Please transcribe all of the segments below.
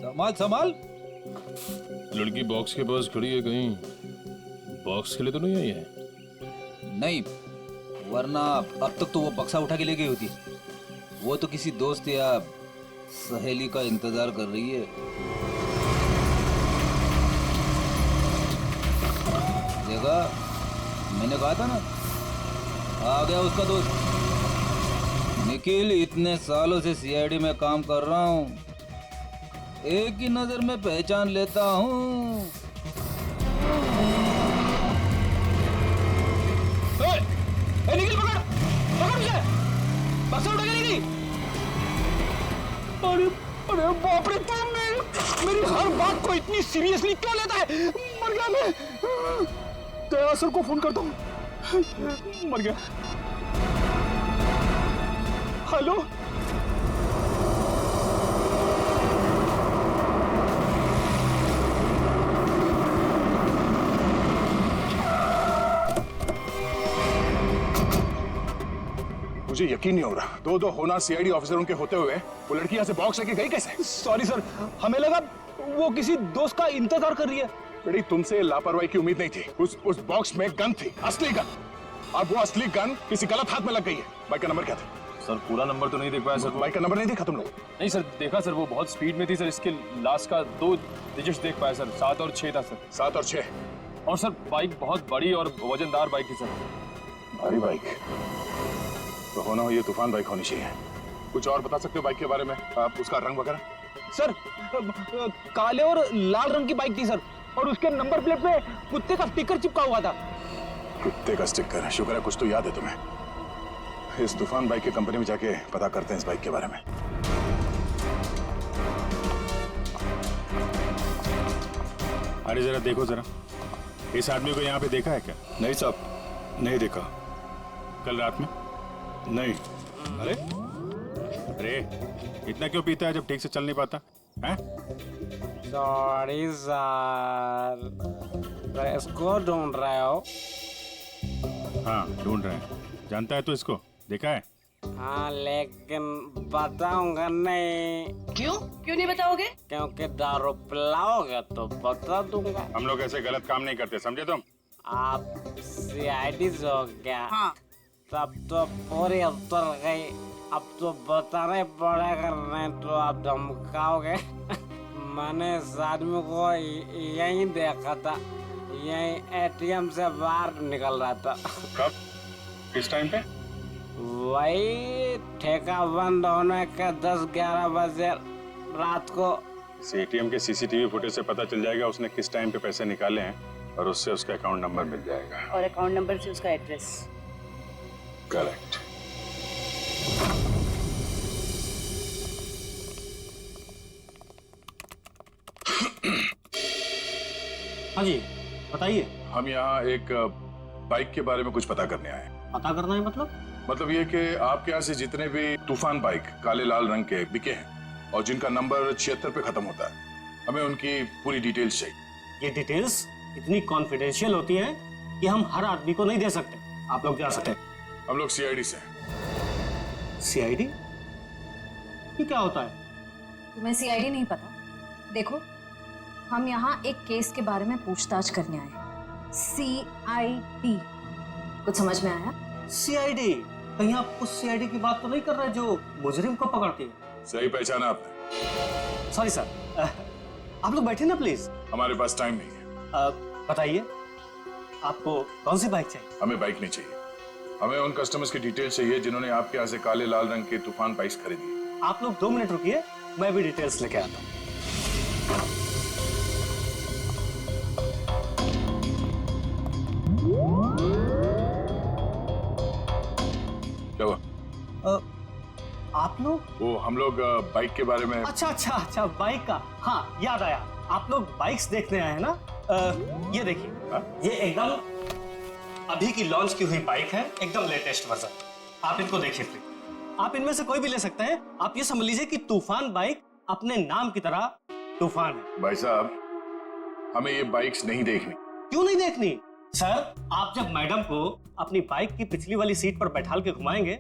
संभाल संभाल। लड़की बॉक्स के पास खड़ी है, कहीं बॉक्स के लिए तो नहीं आई है? नहीं, वरना अब तक तो वो बक्सा उठा के ले गई होती। वो तो किसी दोस्त या सहेली का इंतजार कर रही है। देखा, मैंने कहा था ना, आ गया उसका दोस्त निखिल। इतने सालों से सीआईडी में काम कर रहा हूँ, एक ही नजर में पहचान लेता हूँ। निखिल पकड़ पकड़ उसे, बक्सा उठा के ले गई। अरे अरे बाप रे, तुम मेरी हर बात को इतनी सीरियसली क्यों लेता है? मर गया मैं। दया सर को फोन करता हूँ। मर गया। हेलो, मुझे यकीन नहीं हो रहा, दो होना सीआईडी ऑफिसर उनके होते हुए वो लड़की यहाँ से बॉक्स लेके गई कैसे? सॉरी सर, हमें लगा वो किसी दोस्त का इंतजार कर रही है। बेटी, तुमसे लापरवाही की उम्मीद नहीं थी। उस बॉक्स में गन थी, असली गन। अब वो असली गन किसी गलत हाथ में लग गई है। बाइक का नंबर क्या था? सर पूरा नंबर तो नहीं देख पाया सर। बाइक का नंबर नहीं देखा तुम लोग? नहीं सर, देखा सर, वो बहुत स्पीड में थी सर। इसके लास्ट का 2 डिजिट्स देख पाया सर, 7 और 6 था सर। 7 और 6। और सर बाइक बहुत बड़ी और वजनदार बाइक थी सर। भारी बाइक तो होना हो, ये तूफान बाइक होनी चाहिए। कुछ और बता सकते हो बाइक के बारे में? आप उसका रंग वगैरह? सर काले और लाल रंग की बाइक थी सर, और उसके नंबर प्लेट पे कुत्ते का स्टिकर चिपका हुआ था। कुत्ते का स्टिकर? शुक्र है कुछ तो याद है तुम्हें। इस तूफान बाइक की कंपनी में जाके पता करते हैं इस बाइक के बारे में। अरे जरा देखो जरा, इस आदमी को यहाँ पे देखा है क्या? नहीं साहब, नहीं देखा। कल रात में? नहीं। अरे अरे, इतना क्यों पीता है जब ठीक से चल नहीं पाता है? सॉरी सर, इसको ढूंढ रहे हो? हाँ ढूंढ रहे हैं। जानता है तू इसको? देखा है? हाँ, लेकिन बताऊंगा नहीं। क्यों नहीं बताओगे? क्योंकि दारू पिलाओगे तो बता दूंगा। हम लोग ऐसे गलत काम नहीं करते, समझे तुम? आप सीआईडी से हो क्या? हाँ। तब तो पूरी उतर गई। अब तो बताना पड़ेगा, नहीं तो आप धमकाओगे। मैंने इस आदमी को यहीं देखा था, यहीं एटीएम से बाहर निकल रहा था। कब? किस टाइम पे? वही ठेका बंद होने के 10-11 बजे रात को। एटीएम के सीसीटीवी फुटेज से पता चल जाएगा उसने किस टाइम पे पैसे निकाले हैं, और उससे उसका अकाउंट नंबर मिल जाएगा। और अकाउंट नंबर से उसका एड्रेस। करेक्ट। हाँ जी बताइए। हम यहाँ एक बाइक के बारे में कुछ पता करने आए हैं। पता करना है मतलब ये कि आपके यहाँ से जितने भी तूफान बाइक काले लाल रंग के बिके हैं और जिनका नंबर 76 पे खत्म होता है, हमें उनकी पूरी डिटेल्स चाहिए। ये डिटेल्स इतनी कॉन्फिडेंशियल होती हैं कि हम हर आदमी को नहीं दे सकते। आप लोग जा सकते हैं। हम लोग सीआईडी से हैं। सीआईडी? ये क्या होता है? तुम्हें सीआईडी नहीं पता? देखो, हम यहाँ एक केस के बारे में पूछताछ करने आए हैं। सीआईडी, कुछ समझ में आया? सीआईडी? कहीं आप उस सीआईडी की बात तो नहीं कर रहे जो मुजरिम को पकड़ती है? सही पहचाना आपने। सॉरी सर, आप लोग बैठे ना प्लीज। हमारे पास टाइम नहीं है। बताइए, आपको कौन सी बाइक चाहिए? हमें बाइक नहीं चाहिए, हमें उन कस्टमर्स की डिटेल्स चाहिए जिन्होंने आपके यहाँ से काले लाल रंग के तूफान बाइक्स खरीदी। आप लोग 2 मिनट रुकिए, मैं भी डिटेल्स लेके आता हूँ। लोग? वो हम लोग बाइक के बारे में। अच्छा, बाइक का। हाँ, याद आया, आप लोग बाइक्स देखने आए हैं ना? ये देखिए, ये एकदम अभी की लॉन्च की हुई बाइक है, एकदम लेटेस्ट वर्जन। आप इनको देखिए प्लीज। आप इनमें से कोई भी ले सकते हैं। आप ये समझ लीजिए कि तूफान बाइक अपने नाम की तरह तूफान है। भाई साहब, हमें ये बाइक्स नहीं देखनी। क्यों नहीं देखनी? सर, आप जब मैडम को अपनी बाइक की पिछली वाली सीट पर बैठाल के घुमाएंगे,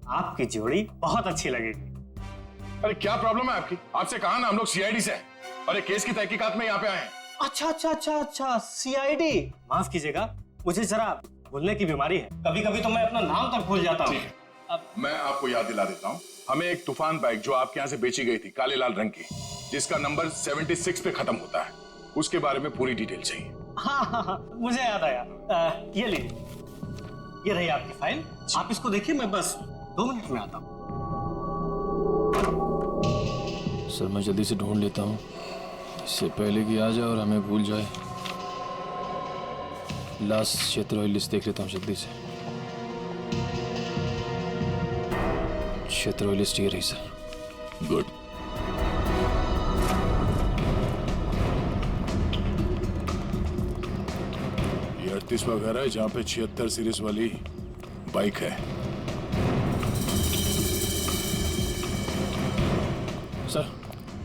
आपकी जोड़ी बहुत अच्छी लगेगी। अरे क्या प्रॉब्लम है आपकी? आपसे कहा ना, हम लोग सीआईडी से हैं और एक केस की तहकीकात में यहाँ पे आए हैं। अच्छा, सीआईडी। माफ कीजिएगा, मुझे जरा भूलने की बीमारी है। कभी कभी तो मैं अपना नाम तक भूल जाता हूँ। अब मैं आपको याद दिला देता हूँ। हमें एक तूफान बाइक जो आपके यहाँ से बेची गई थी, काले लाल रंग की, जिसका नंबर 76 पे खत्म होता है, उसके बारे में पूरी डिटेल चाहिए। हाँ, मुझे याद आया। ये लीजिए, ये रही आपकी फाइल। आप इसको देखिए, मैं बस 2 मिनट में आता हूँ। सर मैं जल्दी से ढूंढ लेता हूँ, इससे पहले कि आ जाए और हमें भूल जाए। लास्ट क्षेत्र लिस्ट देख लेता हूँ जल्दी से। क्षेत्र लिस्ट ये रही सर। गुड। ये 38वां घर है जहाँ पे 76 सीरीज वाली बाइक है।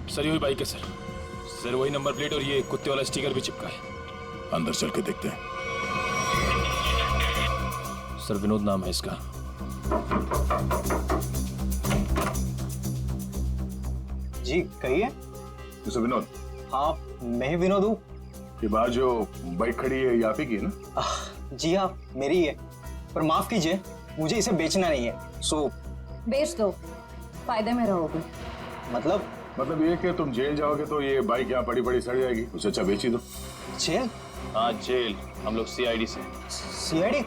सर यही बाइक है सर, वही नंबर प्लेट और ये कुत्ते वाला स्टिकर भी चिपका है। अंदर चल के देखते हैं। सर विनोद नाम है इसका। जी कहिए। मिस्टर विनोद। हाँ, मैं ही विनोद हूँ। ये बाहर जो बाइक खड़ी है, ये आप ही की है ना? जी हाँ, मेरी है, पर माफ कीजिए, मुझे इसे बेचना नहीं है। सो बेच दो, फायदे में रहोगे। मतलब ये कि तुम जेल जाओगे तो ये बाइक यहाँ पड़ी पड़ी सड़ जाएगी, उससे अच्छा बेच ही दो। जेल? हाँ जेल, हम लोग सीआईडी से। सीआईडी?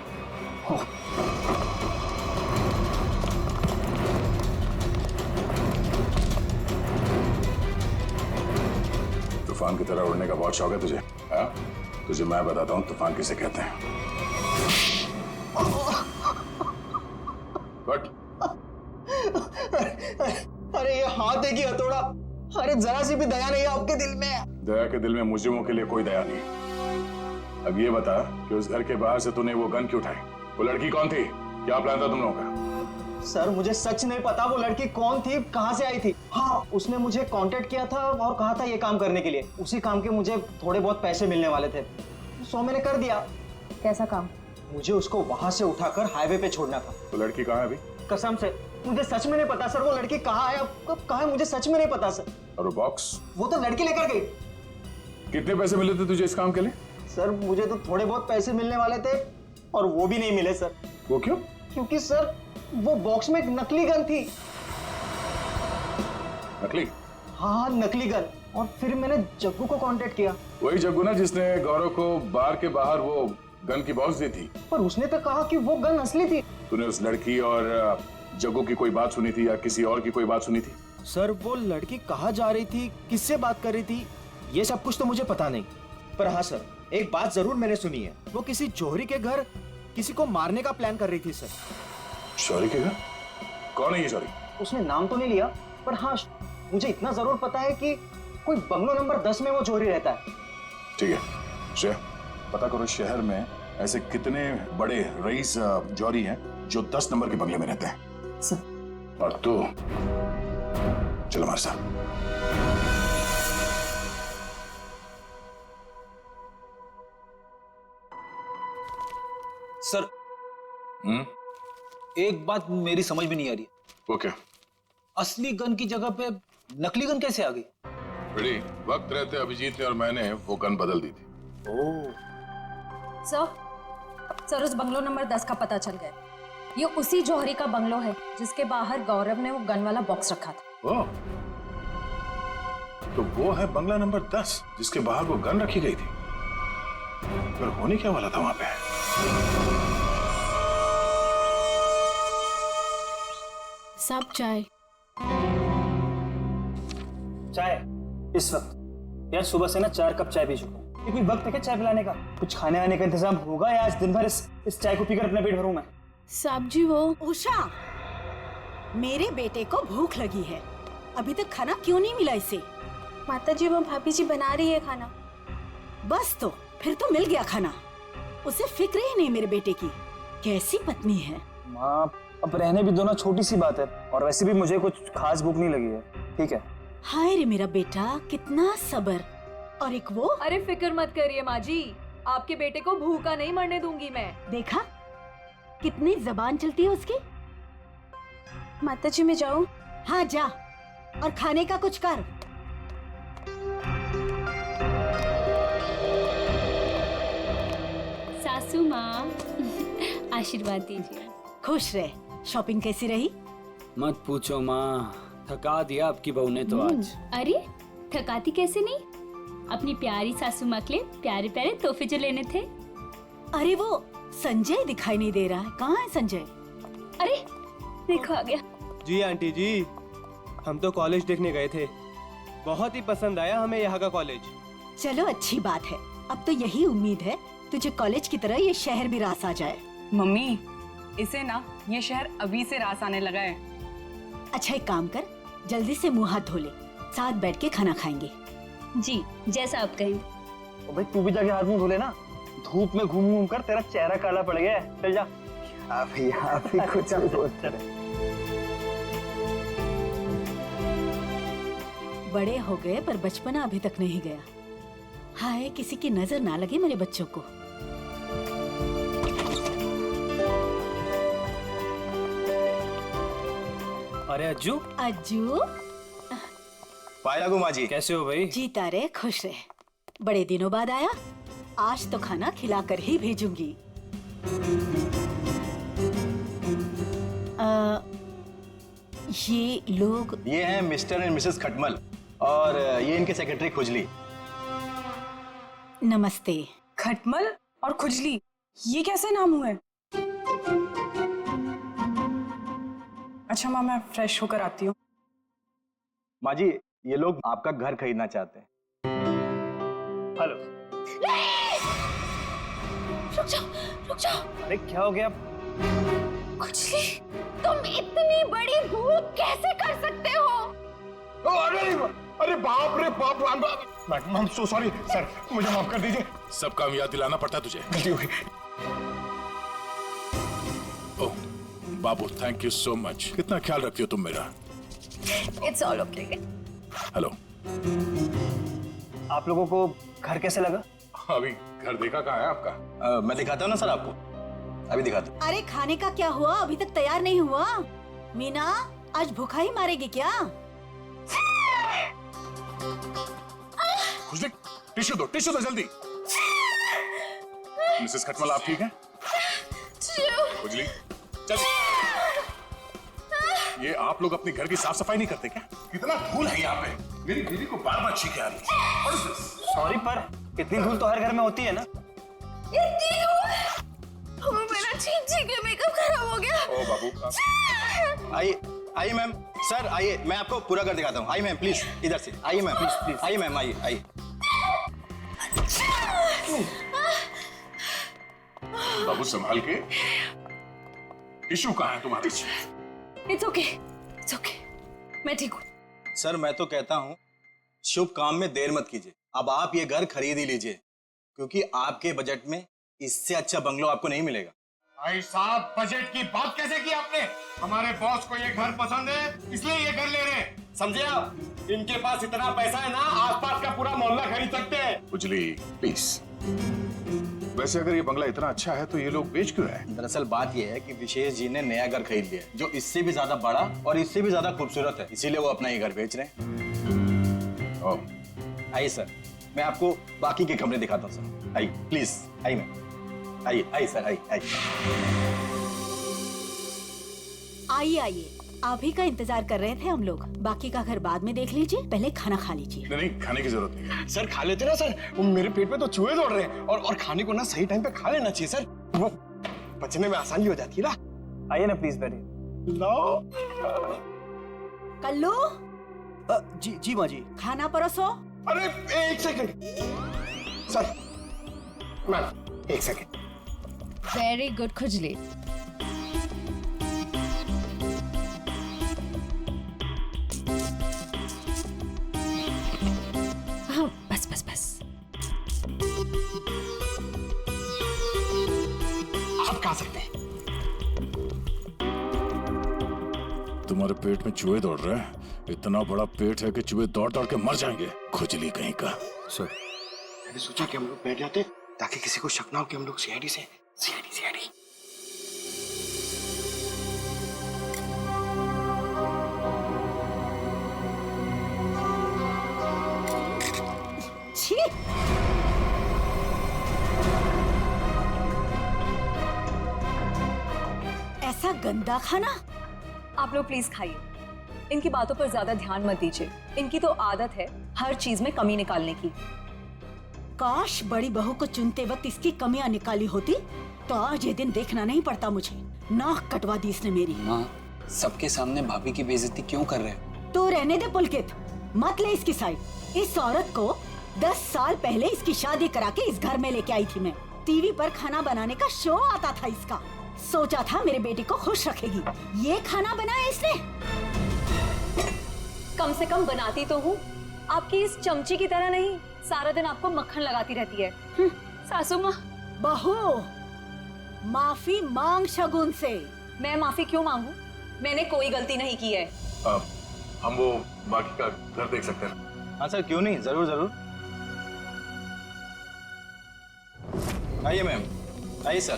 तूफान की तरह उड़ने का बहुत शौक है तुझे? हाँ? तुझे मैं बताता हूँ तूफान किसे कहते हैं। बट अरे ये हाथ है कि हथौड़ा? अरे जरा सी भी दया नहीं है आपके दिल में? दया के दिल में मुजरिमों के लिए कोई दया नहीं। अब ये बता कि उस घर के बाहर से तूने वो गन क्यों उठाई? वो लड़की कौन थी? क्या प्लान था तुम लोगों का? सर मुझे सच नहीं पता वो लड़की कौन थी, कहाँ से आई थी। हाँ, उसने मुझे कांटेक्ट किया था और कहा था ये काम करने के लिए। उसी काम के मुझे थोड़े बहुत पैसे मिलने वाले थे, सो मैंने कर दिया। कैसा काम? मुझे उसको वहां से उठाकर हाईवे पे छोड़ना था। तो लड़की कहाँ है अभी? कसम से मुझे सच में नहीं पता सर, वो लड़की कहाँ है, अब कब कहाँ है, मुझे सच में नहीं पता सर। और वो बॉक्स? वो तो लड़की लेकर गई। कितने पैसे मिले थे तुझे इस काम के लिए? सर मुझे तो थोड़े बहुत पैसे मिलने वाले थे और वो भी नहीं मिले सर। वो क्यों? क्योंकि सर वो बॉक्स में एक नकली गन थी। नकली? हाँ, नकली गन। और फिर मैंने जग्गू को कांटेक्ट किया। वही जग्गू ना जिसने गौरव को बार के बाहर वो गन की बॉक्स दी थी? पर उसने तो कहा कि वो गन असली थी। तूने उस लड़की और जग्गू की कोई बात सुनी थी या किसी और की कोई बात सुनी थी? सर वो लड़की कहाँ जा रही थी, किससे बात कर रही थी, ये सब कुछ तो मुझे पता नहीं। पर हाँ सर, एक बात जरूर मैंने सुनी है, वो किसी जौहरी के घर किसी को मारने का प्लान कर रही थी सर। शौरी के घर? कौन है ये शौरी? उसने नाम तो नहीं लिया, पर हाँ मुझे इतना जरूर पता है कि कोई बंगलो नंबर 10 में वो जौहरी रहता है। ठीक है श्रेया, पता करो शहर में ऐसे कितने बड़े रईस जौहरी हैं जो 10 नंबर के बंगले में रहते हैं। सर। और तू चलो हमारे साथ। सर एक बात मेरी समझ में नहीं आ रही। वो क्या? असली गन की जगह पे नकली गन कैसे आ गई? बड़ी वक्त रहते अभिजीत ने और मैंने वो गन बदल दी थी। सर उस बंगलो नंबर 10 का पता चल गया। ये उसी जौहरी का बंगलो है जिसके बाहर गौरव ने वो गन वाला बॉक्स रखा था। ओह, तो वो है बंगला नंबर 10 जिसके बाहर वो गन रखी गई थी। पर होने क्या वाला था वहां पे? सब चाय इस वक्त यार, सुबह से ना 4 कप चाय पी चुका हूँ। कोई वक्त है क्या चाय पिलाने का? कुछ खाने आने का इंतजाम होगा या आज दिन भर इस चाय को पीकर अपना पेट भरूं मैं? साहब जी वो उषा, मेरे बेटे को भूख लगी है, अभी तक खाना क्यों नहीं मिला इसे? माता जी वो भाभी जी बना रही है खाना। बस तो फिर तो मिल गया खाना। उसे फिक्र ही नहीं मेरे बेटे की। कैसी पत्नी है। माँ अब रहने भी दो ना, छोटी सी बात है, और वैसे भी मुझे कुछ खास भूख नहीं लगी है। ठीक है। हाय रे मेरा बेटा, कितना सब्र। और एक वो। अरे फिक्र मत करिए माँ जी, आपके बेटे को भूखा नहीं मरने दूंगी मैं। देखा कितनी जबान चलती है उसकी। माता जी मैं जाऊं? हाँ जा, और खाने का कुछ कर। सासू माँ आशीर्वाद दीजिए। खुश रहे। शॉपिंग कैसी रही? मत पूछो माँ, थका दिया आपकी बहू ने तो आज। अरे थकाती कैसे नहीं, अपनी प्यारी सासू माँ के लिए प्यारे प्यारे तोहफे जो लेने थे। अरे वो संजय दिखाई नहीं दे रहा है, कहाँ है संजय? अरे देखो आ गया। जी आंटी जी, हम तो कॉलेज देखने गए थे, बहुत ही पसंद आया हमें यहाँ का कॉलेज। चलो अच्छी बात है, अब तो यही उम्मीद है तुझे कॉलेज की तरह ये शहर भी रास आ जाए। मम्मी इसे ना ये शहर अभी से रास आने लगा है। अच्छा एक काम कर, जल्दी से मुंह हाथ धो ले, साथ बैठ के खाना खाएंगे। जी जैसा आप कहें। भाई तू भी जाके हाथ मुंह धो ले ना, धूप में घूम घूम कर तेरा चेहरा काला पड़ गया है। चल जा। अभी कुछ बोलते रहे। बड़े हो गए पर बचपना अभी तक नहीं गया। हाय किसी की नजर ना लगे मेरे बच्चों को। अरे अज्जू। अज्जू पाए लागू माँ जी, कैसे हो भाई? जीता रहे, खुश रहे। बड़े दिनों बाद आया, आज तो खाना खिलाकर ही भेजूंगी। ये लोग, ये हैं मिस्टर एंड मिसेस खटमल, और ये इनके सेक्रेटरी खुजली। नमस्ते। खटमल और खुजली, ये कैसे नाम हुए? अच्छा माँ मैं फ्रेश होकर आती हूँ। माँ जी ये लोग आपका घर खरीदना चाहते हैं। हेलो। रुक जाओ। अरे क्या हो गया? खुजली, तुम इतनी बड़ी भूख कैसे कर सकते हो? अरे बाप रे बाप, I am so sorry sir, मुझे माफ कर दीजिए। सब काम याद दिलाना पड़ता तुझे, गलती हो गई। ओह बाबू, थैंक यू सो मच, कितना ख्याल रखती हो तुम मेरा। It's all okay. हेलो। आप लोगों को घर कैसे लगा? अभी घर देखा कहाँ है आपका? मैं दिखाता हूँ ना सर आपको, अभी दिखाता हूँ। अरे खाने का क्या हुआ, अभी तक तैयार नहीं हुआ? मीना आज भूखा ही मारेगी क्या? खुजली टिश्यू दो जल्दी। मिसेस खटमल आप ठीक हैं? खुजली चल। ये आप लोग अपने घर की साफ सफाई नहीं करते क्या? कितना धूल है यहाँ पे, मेरी बीवी को बार बार छींके आ रही है। सॉरी पर इतनी धूल तो हर घर में होती है ना। इतनी धूल? मेरा छींक के मेकअप खराब हो गया। ओ बाबू आइए मैम, सर आइए, मैं आपको पूरा कर दिखाता हूँ। आइए मैम प्लीज, इधर से आइए मैम, प्लीज आइए मैम, आइए। बाबू संभाल के। टिश्यू कहाँ है तुम्हारे? इट्स ओके, मैं ठीक हूँ। सर मैं तो कहता हूँ शुभ काम में देर मत कीजिए, अब आप ये घर खरीद ही लीजिए, क्योंकि आपके बजट में इससे अच्छा बंगलो आपको नहीं मिलेगा। भाई साहब बजट की बात कैसे की आपने? हमारे बॉस को ये घर पसंद है इसलिए ये घर ले रहे हैं, समझे आप? इनके पास इतना पैसा है ना, आसपास का पूरा मोहल्ला खरीद सकते हैं। उजली प्लीज। वैसे अगर ये बंगला इतना अच्छा है तो ये लोग बेच क्यों रहे हैं? दरअसल बात ये है कि विशेष जी ने नया घर खरीद लिया है जो इससे भी ज्यादा बड़ा और इससे भी ज्यादा खूबसूरत है, इसीलिए वो अपना ये घर बेच रहे हैं। आइए सर, मैं आपको बाकी के कमरे दिखाता हूँ सर। आइए प्लीज, आइए मैम, आइए सर, आइए। आइए, आप ही का इंतजार कर रहे थे हम लोग। बाकी का घर बाद में देख लीजिए, पहले खाना खा लीजिए। नहीं खाने की जरूरत नहीं। सर खा लेते ना सर, वो मेरे पेट में तो चूहे दौड़ रहे हैं, और खाने को ना सही टाइम पे खा लेना चाहिए सर, वो पचने में आसानी हो जाती है ना। आइए ना प्लीज बैठिए। लो कल्लू। जी माँ जी। खाना परोसो। अरे एक सेकंड सर, मैम एक सेकंड। वेरी गुड खुजली। तुम्हारे पेट में चूहे दौड़ रहे हैं। इतना बड़ा पेट है कि चूहे दौड़ दौड़ के मर जाएंगे, खुजली कहीं का। सर मैंने सोचा कि हम लोग बैठ जाते ताकि किसी को शक ना हो कि हम लोग सीआईडी से सीआईडी। छी! ऐसा गंदा खाना। आप लोग प्लीज खाइए, इनकी बातों पर ज्यादा ध्यान मत दीजिए। इनकी तो आदत है हर चीज में कमी निकालने की। काश बड़ी बहू को चुनते वक्त इसकी कमियां निकाली होती तो आज ये दिन देखना नहीं पड़ता मुझे। नाक कटवा दी इसने मेरी। माँ, सबके सामने भाभी की बेइज्जती क्यों कर रहे हो? तो रहने दे पुलकित, मत ले इसकी साइड। इस औरत को 10 साल पहले इसकी शादी करा के इस घर में लेके आई थी मैं। टीवी पर खाना बनाने का शो आता था इसका। सोचा था मेरे बेटे को खुश रखेगी, ये खाना बनाया इसने। कम से कम बनाती तो हूँ, आपकी इस चमची की तरह नहीं सारा दिन आपको मक्खन लगाती रहती है। सासू माँ। बहू, माफी मांग शगुन से। मैं माफी क्यों मांगू? मैंने कोई गलती नहीं की है। हम वो बाकी का घर देख सकते हैं? हाँ सर, क्यों नहीं, जरूर जरूर। आइए मैम, आइए सर।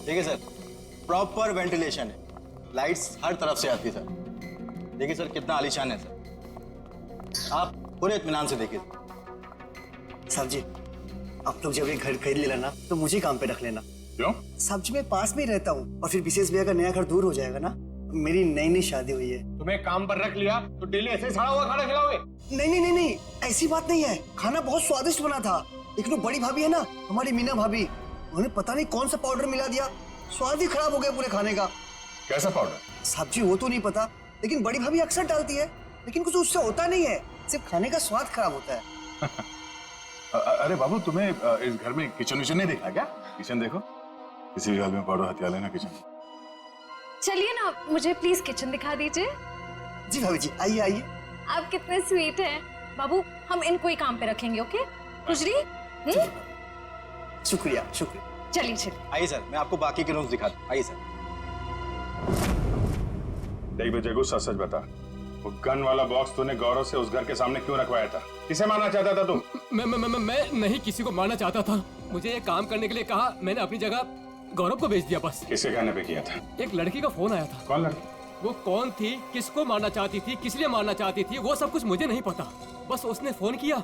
देखिए सर, प्रॉपर वेंटिलेशन है, लाइट्स हर तरफ से आती है सर। देखिए सर कितना आलीशान है सर, आप पूरे इत्मीनान से देखिए। साहब जी, आप लोग जब ये घर खरीद लेना ना तो मुझे काम पे रख लेना। क्यों? साहब जी मैं पास में ही रहता हूँ और फिर विशेष भैया का नया घर दूर हो जाएगा ना। मेरी नई शादी हुई है। तुम्हें काम पर रख लिया तो डेली ऐसे सड़ा हुआ खाना खिलाओगे? नहीं, ऐसी बात नहीं है। खाना बहुत स्वादिष्ट बना था, लेकिन वो बड़ी भाभी है ना, हमारी मीना भाभी, उन्होंने पता नहीं कौन सा पाउडर मिला दिया, स्वाद ही खराब हो गया पूरे खाने का। कैसा पाउडर? साहब जी वो तो नहीं पता, लेकिन बड़ी भाभी अक्सर डालती है, लेकिन कुछ उससे होता नहीं है, सिर्फ खाने का स्वाद खराब होता है। अरे बाबू, तुम्हें इस घर में किचन विचन नहीं देखा क्या? किचन देखो, किसी भी घर में पाउडर हथिया लेना किचन। चलिए ना, मुझे प्लीज किचन दिखा दीजिए। जी भाभी जी, आइए आइए। आप कितने स्वीट हैं बाबू। हम इनको ही काम पे रखेंगे, ओके? खुजरी। शुक्रिया। चलिए। आइए सर, मैं आपको बाकी के रूम्स दिखा दूं। आइए सर। देख बेटे, गुस्सा सच बता, वो गन वाला बॉक्स तूने गौरव से उस घर के सामने क्यों रखवाया था? किसे मारना चाहता था तू? मैं नहीं किसी को मारना चाहता था। मुझे ये काम करने के लिए कहा, मैंने अपनी जगह गौरव को भेज दिया बस। किसके कहने पे किया था? एक लड़की का फोन आया था। कौन लड़की? वो कौन थी, किसको मारना चाहती थी, किस लिए मारना चाहती थी, वो सब कुछ मुझे नहीं पता। बस उसने फोन किया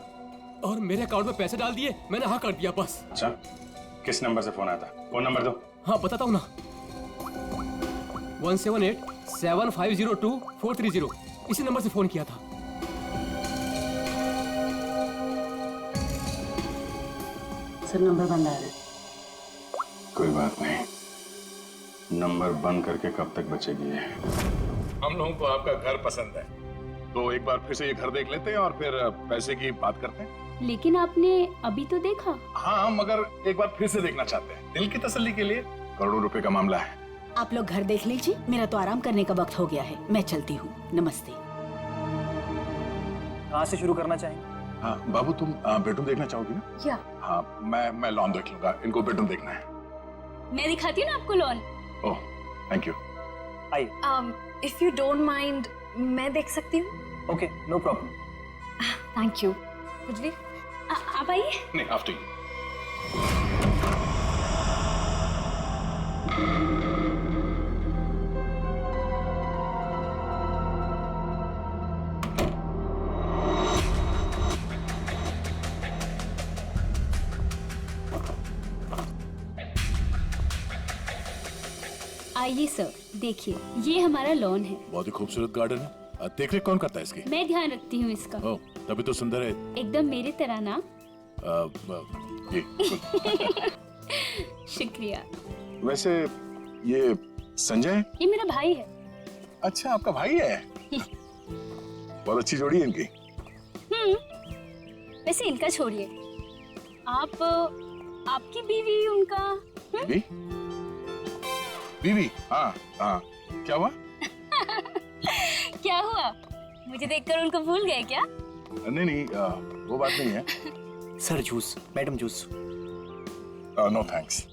और मेरे अकाउंट में पैसे डाल दिए, मैंने हाँ कर दिया बस। अच्छा, किस नंबर से फोन आया था? फोन नंबर दो। हाँ बताता हूँ ना, 1787502 इसी नंबर से फोन किया था। सर नंबर बंद आ रहा है। कोई बात नहीं, नंबर बंद करके कब तक बचेगी ये? हम लोगों को आपका घर पसंद है, तो एक बार फिर से ये घर देख लेते हैं और फिर पैसे की बात करते हैं। लेकिन आपने अभी तो देखा। हाँ, मगर एक बार फिर से देखना चाहते हैं, दिल की तसल्ली के लिए। करोड़ों रुपए का मामला है। आप लोग घर देख लीजिए, मेरा तो आराम करने का वक्त हो गया है, मैं चलती हूँ। नमस्ते। कहाँ से शुरू करना चाहेंगे? हाँ बाबू, तुम बेडरूम देखना चाहोगी ना? क्या? हाँ, मैं लॉन देख लूंगा, इनको बेडरूम देखना है। मैं दिखाती हूँ ना आपको लॉन। Oh, thank you. आइए। इफ यू डोंट माइंड, मैं देख सकती हूँ? Okay, no problem. Thank you. खुजरी, आप आइए। नहीं, आफ्टर यू। आइए सर, देखिए ये हमारा लॉन है। बहुत ही खूबसूरत गार्डन है। देख रेख कौन करता है इसकी? मैं ध्यान रखती हूँ इसका। ओह, तभी तो सुंदर है। एकदम मेरी तरह ना। ये शुक्रिया। वैसे ये संजय? ये मेरा भाई है। अच्छा, आपका भाई है? बहुत अच्छी जोड़ी है इनकी। वैसे इनका छोड़िए, आपकी बीवी उनका। बीवी? हाँ, क्या हुआ? क्या हुआ? मुझे देखकर उनको भूल गए क्या? नहीं, वो बात नहीं है। Sir juice, madam juice. No thanks.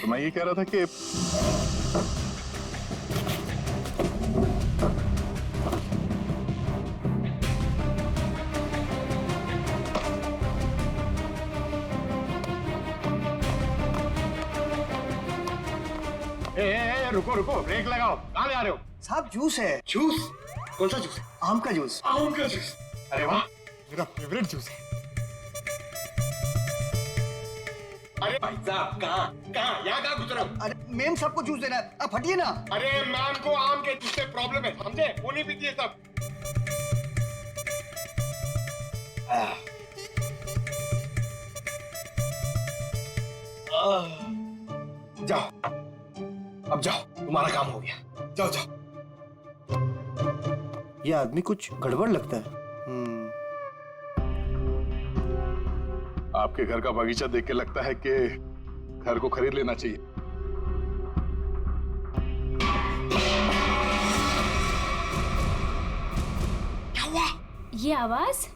तो मैं ये कह रहा था कि रुको रुको, ब्रेक लगाओ। कहाँ ले आ रहे हो? साहब जूस है। जूस? कौन सा जूस? आम का जूस। आम का जूस? अरे वाह, मेरा फेवरेट जूस है। अरे भाई साहब, कहाँ यहाँ कहाँ घुस रहे हो? अरे मैम सबको जूस देना है, आप हटिए ना। अरे मैम को आम के जूस से प्रॉब्लम है, समझे? वो नहीं पीती है सब। जाओ, अब जाओ, तुम्हारा काम हो गया। जाओ जाओ। ये आदमी कुछ गड़बड़ लगता है। आपके घर का बगीचा देख के लगता है कि घर को खरीद लेना चाहिए। क्या हुआ? ये आवाज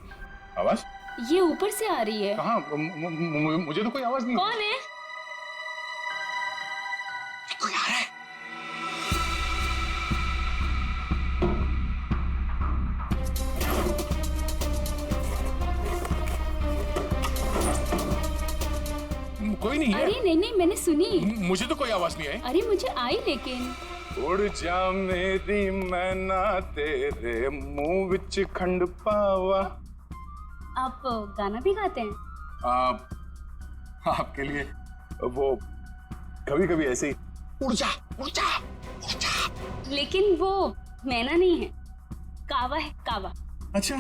आवाज ये ऊपर से आ रही है। कहाँ? मुझे तो कोई आवाज नहीं। कौन है? कोई आ रहा है। कोई नहीं है। अरे नहीं मैंने सुनी। मुझे तो कोई आवाज नहीं आई। अरे मुझे आई लेकिन। उड़ जा मेरी मैना तेरे मुंह विच खंड पावा। आप गाना भी गाते हैं? आपके लिए वो कभी कभी ऐसे ही। उड़ जा उड़ जा उड़ जा। लेकिन वो मैना नहीं है, कावा है, कावा। अच्छा,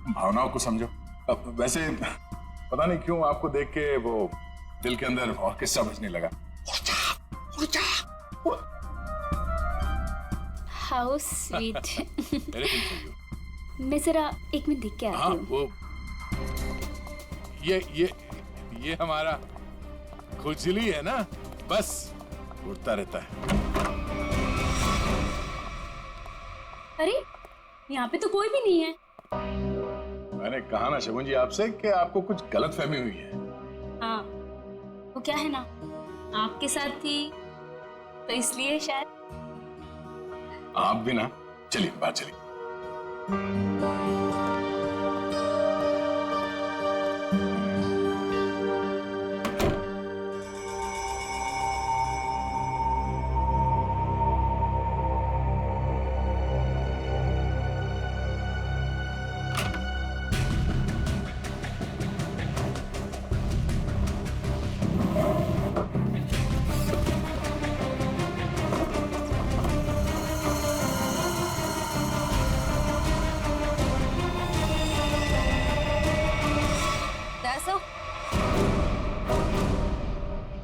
भावनाओं को समझो। अब वैसे पता नहीं क्यों आपको देख के वो दिल के अंदर और किस्सा बजने लगा। उड़ जा। How sweet. मैं जरा एक मिनट देख के आती हूँ। वो ये हमारा खुजली है ना, बस उड़ता रहता है। अरे यहाँ पे तो कोई भी नहीं है। मैंने कहा ना शगुन जी आपसे कि आपको कुछ गलतफहमी हुई है। हाँ, वो क्या है ना, आपके साथ थी तो इसलिए शायद। आप भी ना, चलिए बाहर चलिए।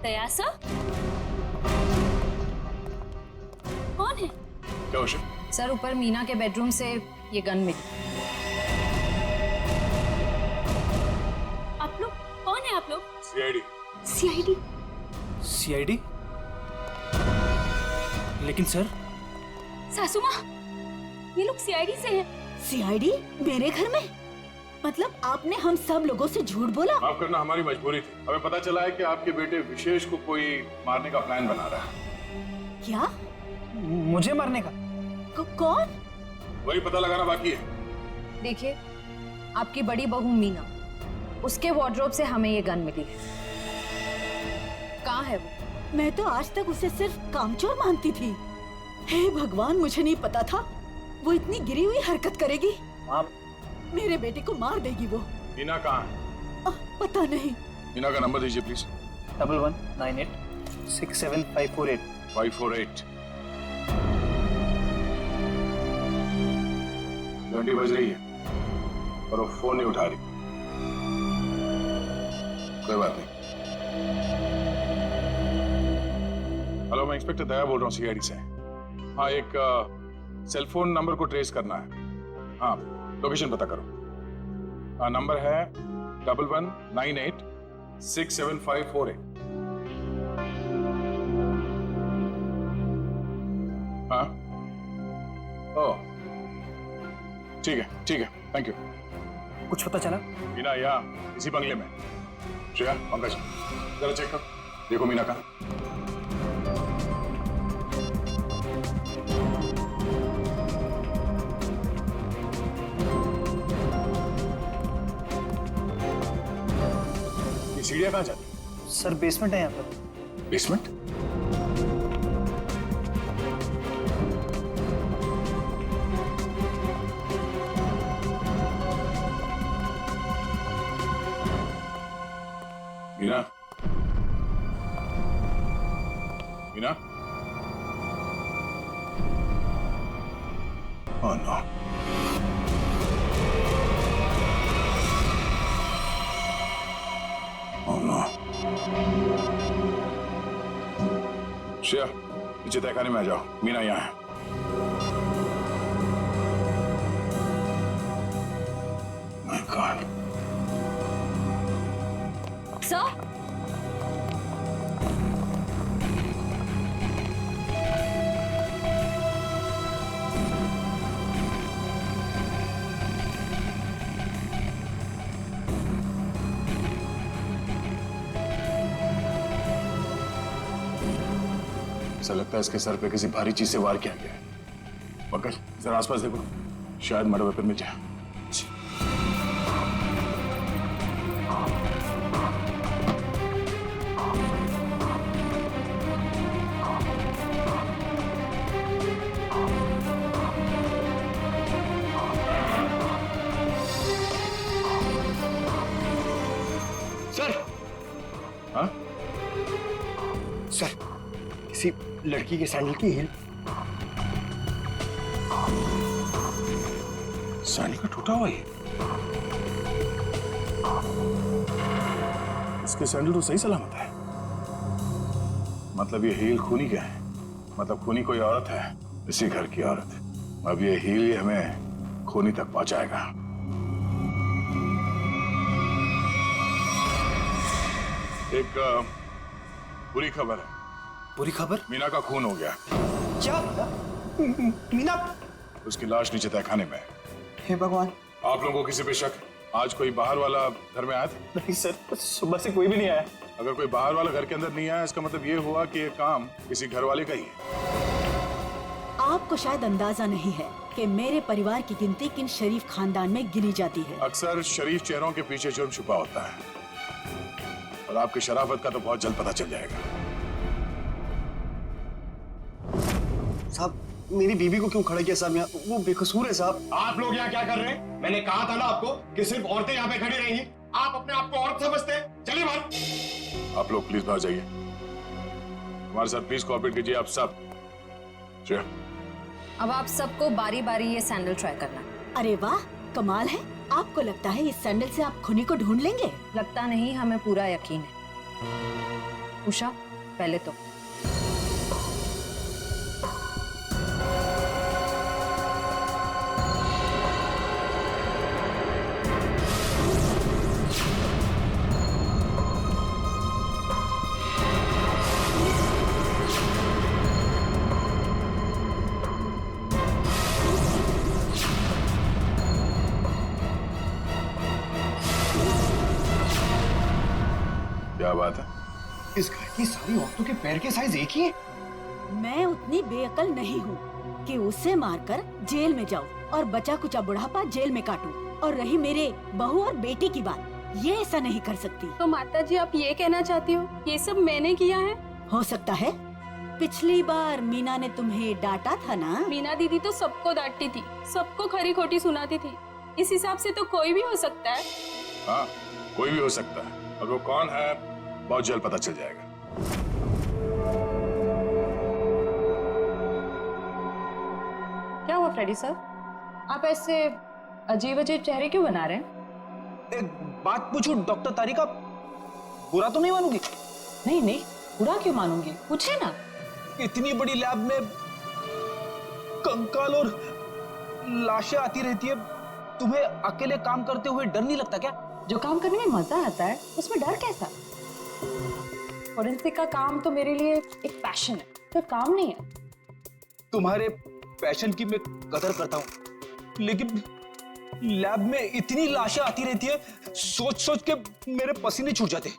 दयासा? कौन है? क्या हुआ? सर ऊपर मीना के बेडरूम से ये गन मिली। आप लोग कौन है? आप लोग? सीआईडी। सीआईडी? सीआईडी? लेकिन सर, सासू माँ, ये लोग सीआईडी से हैं। सीआईडी मेरे घर में? मतलब आपने हम सब लोगों से झूठ बोला? माफ करना, हमारी मजबूरी थी। हमें पता चला है कि आपके बेटे विशेष को कोई मारने का प्लान बना रहा है। क्या? मुझे मारने का? कौन? वही पता लगाना बाकी है। देखिए, आपकी बड़ी बहू मीना, उसके वार्डरोब से हमें ये गन मिली है। कहाँ है वो? मैं तो आज तक उसे सिर्फ कामचोर मानती थी। हे भगवान, मुझे नहीं पता था वो इतनी गिरी हुई हरकत करेगी। मेरे बेटे को मार देगी वो। मीना कहाँ है? पता नहीं। मीना का नंबर दीजिए प्लीज। 1198675548। 548। घंटी बज रही है और वो फोन नहीं उठा रही। कोई बात नहीं। हेलो, मैं इंस्पेक्टर दया बोल रहा हूँ सीआईडी से। हाँ, एक सेल फोन नंबर को ट्रेस करना है। हाँ, लोकेशन पता करो। हाँ, नंबर है 1198675548। हाँ, ओह ठीक है, थैंक यू। कुछ पता चला? मीना यहाँ इसी बंगले में। श्रेया, पंकज, जरा चेक कर, देखो मीना कहाँ। सीढ़ियां कहाँ जाती? सर बेसमेंट है यहाँ पर। Basement? Meena, Meena? Oh no. Oh no. Shreya, नीचे तहखाने में आ जाओ, मीना यहाँ है। My God. सर, ऐसा लगता है इसके सर पे किसी भारी चीज से वार किया गया है। पंकज, जरा आसपास देखो, शायद मर्डर वेपन में जाए। सर, हाँ? सर, किसी लड़की के सैंडल की हील। सैंडल का टूटा हुआ है। इसके सैंडल तो सही सलामत है। मतलब ये हील खूनी का है। मतलब खूनी कोई औरत है, इसी घर की औरत। अब ये हील ही हमें खूनी तक पहुंचाएगा। एक बुरी खबर है। बुरी खबर? मीना का खून हो गया। क्या? मीना? उसकी लाश नीचे तहखाने में है। हे भगवान। आप लोगों को किसी पे शक? आज कोई बाहर वाला घर में आया था? नहीं सर, सुबह से कोई भी नहीं आया। अगर कोई बाहर वाला घर के अंदर नहीं आया, इसका मतलब ये हुआ कि ये काम किसी घर वाले का ही है। आपको शायद अंदाजा नहीं है कि मेरे परिवार की गिनती किन शरीफ खानदान में गिनी जाती है। अक्सर शरीफ चेहरों के पीछे जुर्म छुपा होता है, और आपकी शराफत का तो बहुत जल्द पता चल जाएगा। साहब, मेरी बीबी को क्यों खड़ा किया साहब यहाँ? वो बेकसूर है साहब। आप लोग यहाँ क्या कर रहे हैं? मैंने कहा था ना आपको कि सिर्फ औरतें यहाँ पे खड़ी रहेंगी। आप अपने आप को औरत समझते हैं। चलिए बाहर। आप लोग प्लीज बाहर जाइए। हमारे साथ प्लीज कोऑपरेट कीजिए आप सब। श्रेया, अब आप सबको बारी बारी ये सैंडल ट्राई करना है। अरे वाह, कमाल है। आपको लगता है इस सैंडल से आप खूनी को ढूंढ लेंगे? लगता नहीं, हमें पूरा यकीन है। उषा, पहले तो क्या बात है? इस घर की सारी औरतों के पैर के साइज एक ही है। मैं उतनी बेअकल नहीं हूँ कि उसे मारकर जेल में जाऊँ और बचा कुचा बुढ़ापा जेल में काटूं। और रही मेरे बहू और बेटी की बात, ये ऐसा नहीं कर सकती। तो माता जी, आप ये कहना चाहती हो ये सब मैंने किया है? हो सकता है। पिछली बार मीना ने तुम्हें डांटा था ना? मीना दीदी तो सबको डांटती थी, सबको खरी खोटी सुनाती थी। इस हिसाब से तो कोई भी हो सकता है। हाँ, कोई भी हो सकता है, और वो कौन है बहुत जल्द पता चल जाएगा। क्या हुआ फ्रेडी सर? आप ऐसे अजीब अजीब चेहरे क्यों बना रहे हैं? एक बात पूछूं डॉक्टर तारिका, बुरा तो नहीं मानूंगी? नहीं नहीं, बुरा क्यों मानूंगी, पूछे ना। इतनी बड़ी लैब में कंकाल और लाशें आती रहती है, तुम्हें अकेले काम करते हुए डर नहीं लगता क्या? जो काम करने में मजा आता है उसमें डर कैसा? फोरेंसिक का काम तो मेरे लिए एक पैशन है, तो काम नहीं है। तुम्हारे पैशन की मैं कदर करता हूँ, लेकिन लैब में इतनी लाशें आती रहती है, सोच सोच के मेरे पसीने छूट जाते।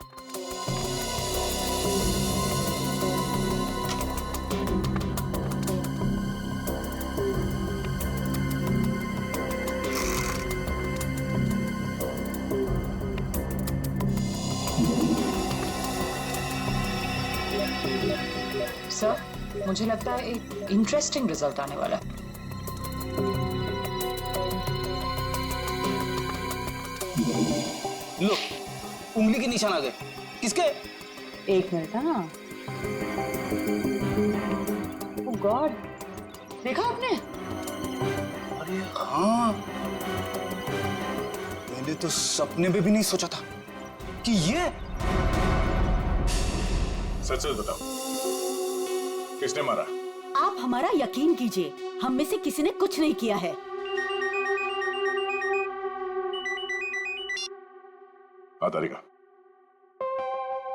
सर मुझे लगता है एक इंटरेस्टिंग रिजल्ट आने वाला है। लो, उंगली के निशान आ गए। किसके? एक मिनट। हाँ, ओह गॉड, देखा आपने? अरे हाँ, मैंने तो सपने में भी नहीं सोचा था कि ये। सच सच बताओ, किसने मारा? आप हमारा यकीन कीजिए, हम में से किसी ने कुछ नहीं किया है। तारिका,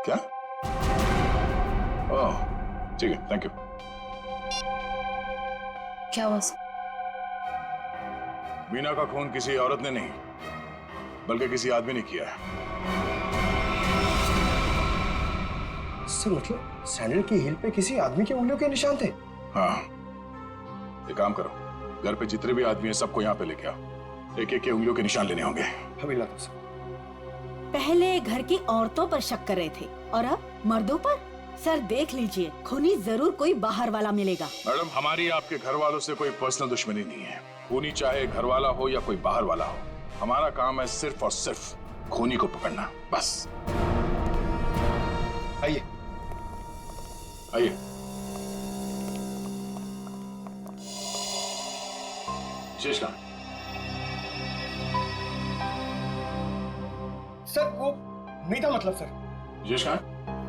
क्या? ओह, ठीक है, थैंक यू। क्या हुआ? मीना का खून किसी औरत ने नहीं, बल्कि किसी आदमी ने किया है। सर मतलब सैंडल की हील पे किसी आदमी की उंगलियों के निशान थे? हाँ, एक काम करो, घर पे जितने भी आदमी हैं सबको यहाँ पे लेके आओ। एक एक के उंगलियों के निशान लेने होंगे। अभी लाता सर। पहले घर की औरतों पर शक कर रहे थे और अब मर्दों पर। सर देख लीजिए, खूनी जरूर कोई बाहर वाला मिलेगा। मैडम, हमारी आपके घर वालों से कोई पर्सनल दुश्मनी नहीं है। खूनी चाहे घर वाला हो या कोई बाहर वाला हो, हमारा काम है सिर्फ और सिर्फ खूनी को पकड़ना, बस। आइए आइए। विशेष कहाँ? सर वो नहीं था, मतलब सर। विशेष कहाँ?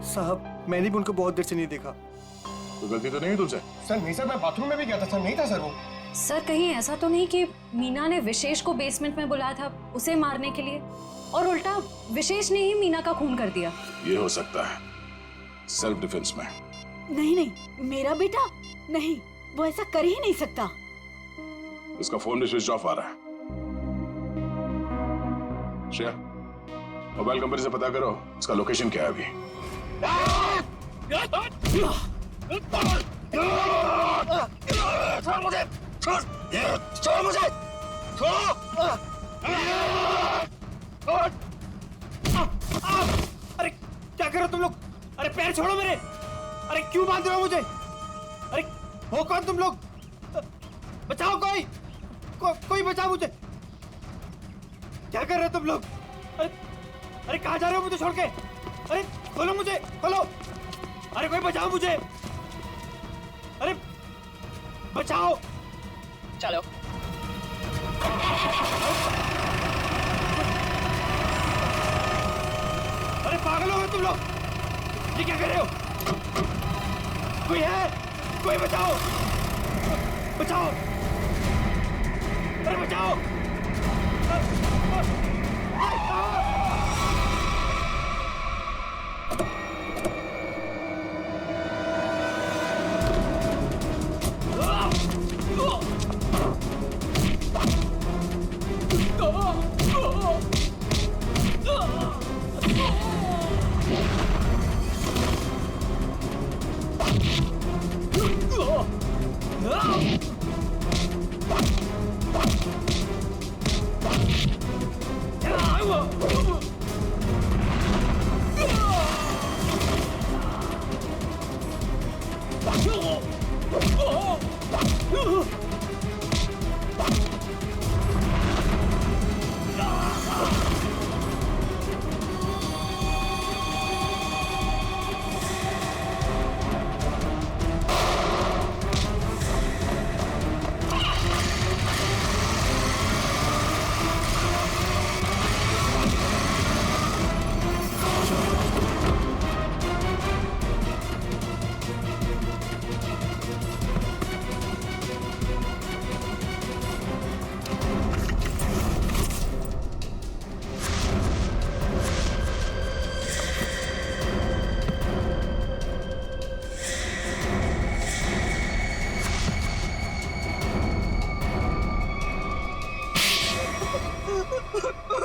साहब मैंने भी उनको बहुत देर से नहीं देखा। तो गलती तो नहीं है तुमसे? सर नहीं सर, मैं बाथरूम में भी गया था सर, नहीं था सर वो। सर कहीं ऐसा तो नहीं कि मीना ने विशेष को बेसमेंट में बुलाया था उसे मारने के लिए, और उल्टा विशेष ने ही मीना का खून कर दिया? ये हो सकता है, सेल्फ डिफेंस में। नहीं नहीं, मेरा बेटा नहीं, वो ऐसा कर ही नहीं सकता। इसका फोन भी स्विच ऑफ आ रहा है। श्रेया, मोबाइल कंपनी से पता करो इसका लोकेशन क्या है अभी। छोड़ मुझे, छोड़, छोड़ मुझे, छोड़। अरे क्या कर रहे हो तुम लोग? अरे पैर छोड़ो मेरे। अरे क्यों बांध रहे हो मुझे? अरे हो कौन तुम लोग? बचाओ, कोई बचाओ मुझे। क्या कर रहे हो तुम लोग? अरे कहाँ जा रहे हो मुझे छोड़ के? अरे खोलो मुझे, खोलो। अरे कोई बचाओ मुझे। अरे बचाओ। चलो। अरे पागल हो गए तुम लोग? ये क्या कर रहे हो? कोई है? कोई बचाओ, बचाओ। अरे बचाओ।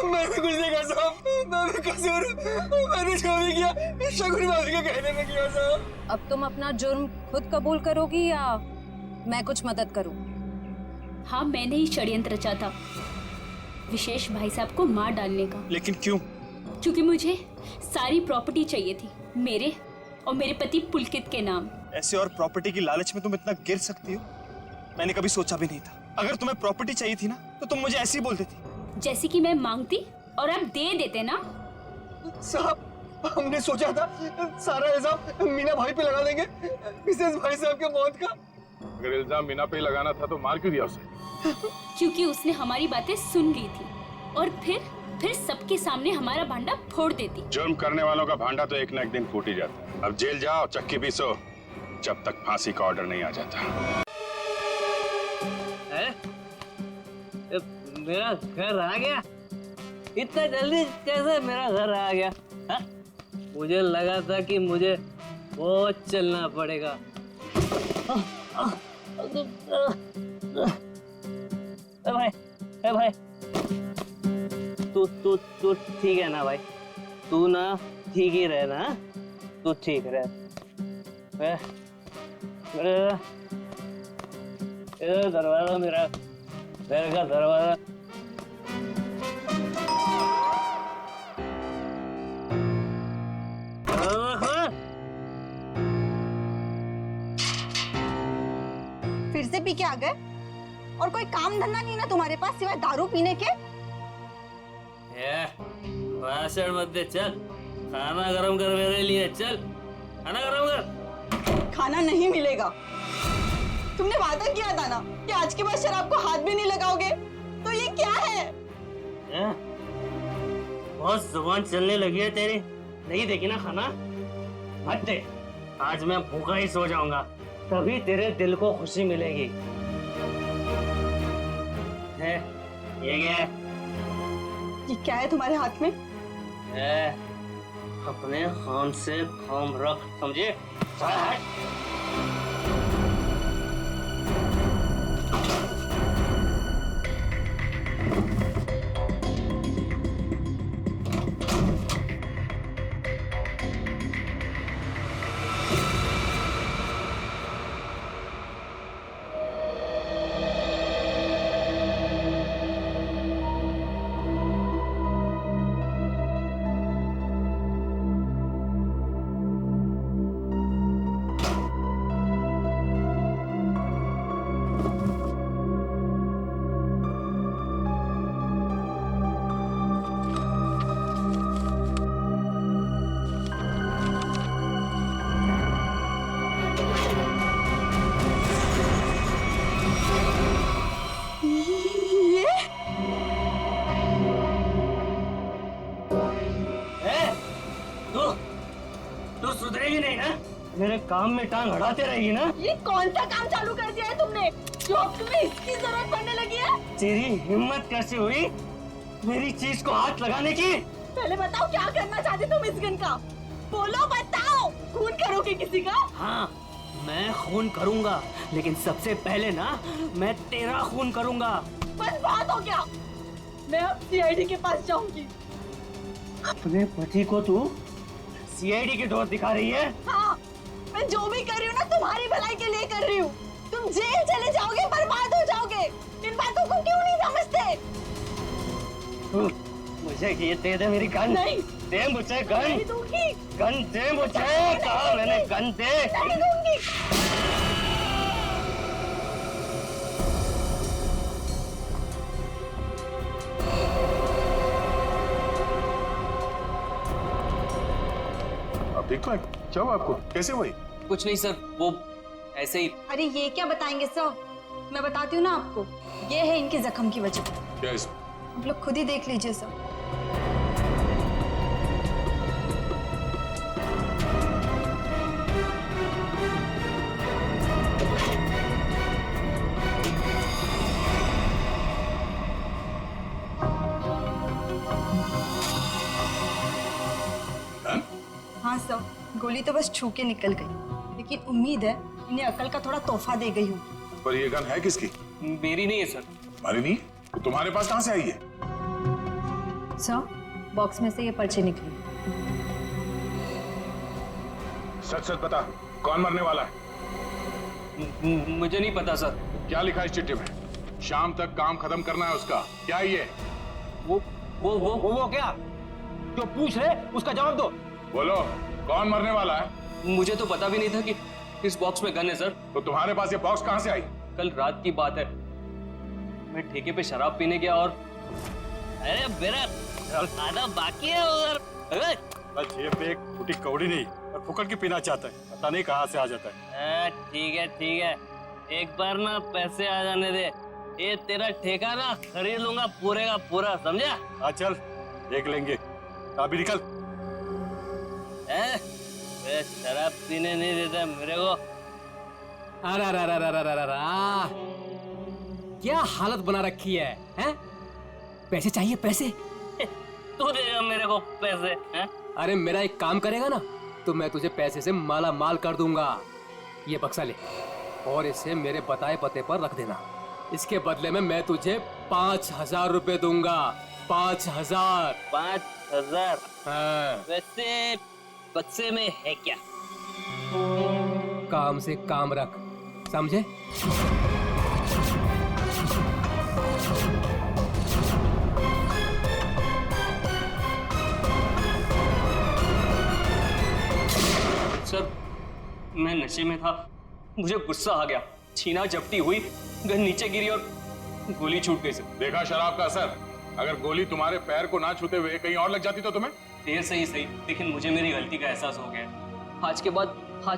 मैंने कुछ नहीं कहा साहब, मैं कसूर, मैंने जो भी किया शगुन भाभी के कहने में किया साहब। अब तुम अपना जुर्म खुद कबूल करोगी या मैं कुछ मदद करूं? हाँ, मैंने ही षड्यंत्र रचा था विशेष भाई साहब को मार डालने का। लेकिन क्यों? क्योंकि मुझे सारी प्रॉपर्टी चाहिए थी, मेरे और मेरे पति पुलकित के नाम। ऐसे और प्रॉपर्टी की लालच में तुम इतना गिर सकती हो, मैंने कभी सोचा भी नहीं था। अगर तुम्हें प्रॉपर्टी चाहिए थी ना तो तुम मुझे ऐसे ही बोल देती। जैसे कि मैं मांगती और आप दे देते ना। साहब, हमने सोचा था सारा इल्जाम मीना भाई पे लगा देंगे, मिसेस भाई साहब के मौत का। अगर इल्जाम मीना पे लगाना था तो मार क्यों दिया उसे? क्योंकि उसने हमारी बातें सुन ली थी और फिर सबके सामने हमारा भांडा फोड़ देती। जुर्म करने वालों का भांडा तो एक न एक दिन फूट ही जाता है। अब जेल जाओ, चक्की पीसो, जब तक फांसी का ऑर्डर नहीं आ जाता। मेरा घर आ गया? इतना जल्दी कैसे मेरा घर आ गया? हा? मुझे लगा था कि मुझे बहुत चलना पड़ेगा। भाई तू ठीक है ना भाई? तू ना ठीक ही रहे ना, तू ठीक रहे। दरवाजा मेरा घर का दरवाजा। फिर से पी के आ गए? और कोई काम धंधा नहीं ना तुम्हारे पास सिवाय दारू पीने के? भाषण मत दे, चल खाना गरम कर मेरे लिए। चल खाना गरम कर। खाना नहीं मिलेगा। तुमने वादा किया था ना कि आज के बाद शराब को हाथ भी नहीं लगाओगे, तो ये क्या है? बहुत जुबान चलने लगी है तेरी। नहीं देखी ना खाना? मत दे, आज मैं भूखा ही सो जाऊंगा, तभी तेरे दिल को खुशी मिलेगी। है ये क्या है? ये क्या है तुम्हारे हाथ में? अपने खान से काम रख, समझे? मेरे काम में टांग अड़ाते रहेगी ना? ये कौन सा काम चालू कर दिया है तुमने जो अब तुम्हें इसकी जरूरत पड़ने लगी है? तेरी हिम्मत कैसे हुई मेरी चीज को हाथ लगाने की? पहले बताओ क्या करना चाहते तुम इस गन का? बोलो, बताओ। खून करोगे किसी का? हाँ, मैं खून करूंगा, लेकिन सबसे पहले ना मैं तेरा खून करूंगा। बस बात हो गया। मैं अब सीआईडी के पास जाऊंगी। अपने पति को तू सीआईडी के दौर दिखा रही है? हाँ, मैं जो भी कर रही हूँ ना तुम्हारी भलाई के लिए कर रही हूँ। तुम जेल चले जाओगे, बर्बाद हो जाओगे। इन बातों को क्यों नहीं समझते? मुझे ये दे दे मेरी गन। नहीं दे मुझे गन। नहीं दूंगी। गन दे मुझे। कहा मैंने गन दे। नहीं दूंगी। ठीक है, क्या हुआ आपको? कैसे हुई? कुछ नहीं सर, वो ऐसे ही। अरे ये क्या बताएंगे सर, मैं बताती हूँ ना आपको। ये है इनके जख्म की वजह। क्या इसमें? आप लोग खुद ही देख लीजिए सर। हाँ सर, गोली तो बस छू के निकल गई, लेकिन उम्मीद है इन्हें अकल का थोड़ा तोहफा दे गई हूँ। पर ये गन है किसकी? मेरी नहीं है सर। तुम्हारी नहीं? तो तुम्हारे पास कहाँ से आई है? सर, बॉक्स में से ये पर्चे निकली। सच सच बता, कौन मरने वाला है? मुझे नहीं पता सर। क्या लिखा है इस चिट्ठी में? शाम तक काम खत्म करना है उसका। क्या ये? वो क्या जो पूछ रहे उसका जवाब दो। बोलो, कौन मरने वाला है? मुझे तो पता भी नहीं था कि इस बॉक्स में गन है सर। तो तुम्हारे पास ये बॉक्स कहां से आई? कल रात की बात है, मैं ठेके पे शराब पीने गया और अरे मेरा आधा बाकी है उधर। जेब में एक फूटी कौड़ी नहीं और फुकट की पीना चाहता है, पता नहीं कहाँ से आ जाता है। ठीक है ठीक है, एक बार ना पैसे आ जाने दे, ये तेरा ठेका ना खरीद लूंगा पूरे का पूरा, समझा? हाँ चल देख लेंगे, अभी निकल। शराब पीने नहीं देता मेरे को। अरे अरे अरे अरे अरे अरे, क्या हालत बना रखी है, हैं? पैसे चाहिए पैसे? तू देगा मेरे को पैसे, हैं? अरे मेरा एक काम करेगा ना तो मैं तुझे पैसे से माला माल कर दूंगा। ये बक्सा ले और इसे मेरे बताए पते पर रख देना। इसके बदले में मैं तुझे 5,000 रुपए दूंगा। 5,000। 5,000? हाँ। वैसे बक्से में है क्या? काम से काम रख, समझे? सर मैं नशे में था, मुझे गुस्सा आ गया, छीना झपटी हुई, गन नीचे गिरी और गोली छूट गई सर। देखा शराब का असर? अगर गोली तुम्हारे पैर को ना छूते हुए कहीं और लग जाती तो तुम्हें? देर से ही सही, लेकिन मुझे मेरी गलती का एहसास हो गया। आज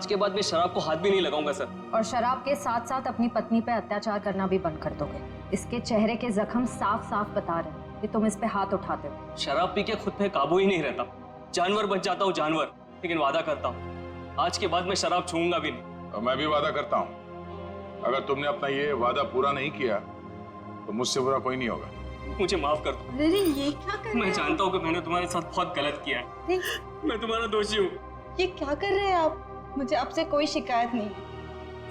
के बाद मैं शराब को हाथ भी नहीं लगाऊंगा सर। और शराब के साथ साथ अपनी पत्नी पे अत्याचार करना भी बंद कर दोगे? इसके चेहरे के जख्म साफ साफ बता रहे हैं कि तुम इस पे हाथ उठाते हो। शराब पी के खुद पे काबू ही नहीं रहता, जानवर बन जाता हूँ जानवर। लेकिन वादा करता हूँ आज के बाद मैं शराब छूऊंगा भी नहीं। और मैं भी वादा करता हूँ अगर तुमने अपना ये वादा पूरा नहीं किया तो मुझसे बुरा कोई नहीं होगा। मुझे माफ कर दो। अरे ये क्या कर रहे मैं जानता हूँ कि मैंने तुम्हारे साथ बहुत गलत किया है, मैं तुम्हारा दोषी हूँ। ये क्या कर रहे हैं आप? मुझे आपसे कोई शिकायत नहीं है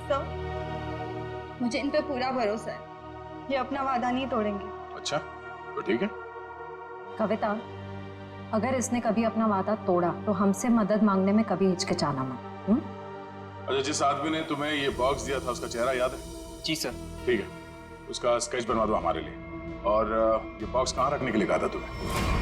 सर, मुझे इन पे पूरा भरोसा है, ये अपना वादा नहीं तोड़ेंगे। अच्छा तो ठीक है। कविता, अगर इसने कभी अपना वादा तोड़ा तो हमसे मदद मांगने में कभी हिचकिचाना मत। अच्छा, जिस आदमी ने तुम्हें ये बॉक्स दिया था उसका चेहरा याद है? जी सर। ठीक है, उसका स्केच बनवा दो हमारे लिए। और ये बॉक्स कहाँ रखने के लिए कहा था तुम्हें?